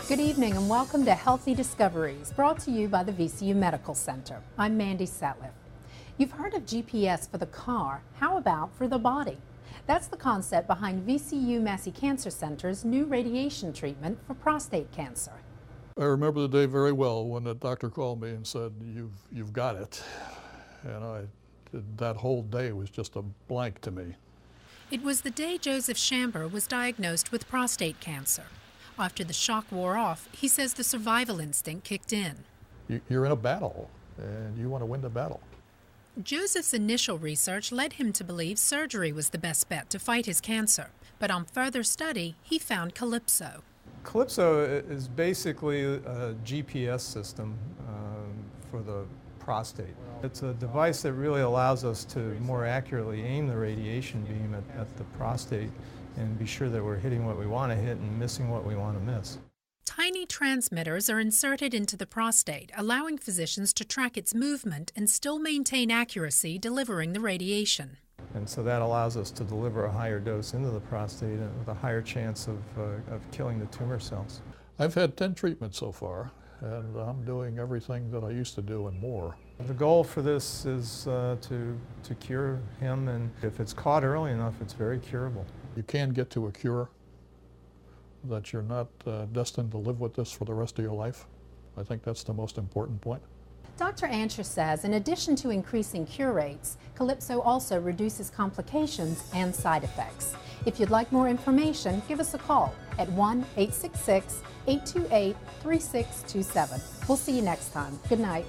Good evening and welcome to Healthy Discoveries, brought to you by the VCU Medical Center. I'm Mandy Satliff. You've heard of GPS for the car. How about for the body? That's the concept behind VCU Massey Cancer Center's new radiation treatment for prostate cancer. I remember the day very well when the doctor called me and said, you've got it. And that whole day was just a blank to me. It was the day Joseph Shamber was diagnosed with prostate cancer. After the shock wore off, he says the survival instinct kicked in. You're in a battle, and you want to win the battle. Joseph's initial research led him to believe surgery was the best bet to fight his cancer. But on further study, he found Calypso. Calypso is basically a GPS system for the prostate. It's a device that really allows us to more accurately aim the radiation beam at the prostate and be sure that we're hitting what we want to hit and missing what we want to miss. Tiny transmitters are inserted into the prostate, allowing physicians to track its movement and still maintain accuracy delivering the radiation. And so that allows us to deliver a higher dose into the prostate with a higher chance of killing the tumor cells. I've had 10 treatments so far, and I'm doing everything that I used to do and more. The goal for this is to cure him, and if it's caught early enough, it's very curable. You can get to a cure, that you're not destined to live with this for the rest of your life. I think that's the most important point. Dr. Ansher says in addition to increasing cure rates, Calypso also reduces complications and side effects. If you'd like more information, give us a call at 1-866-828-3627. We'll see you next time. Good night.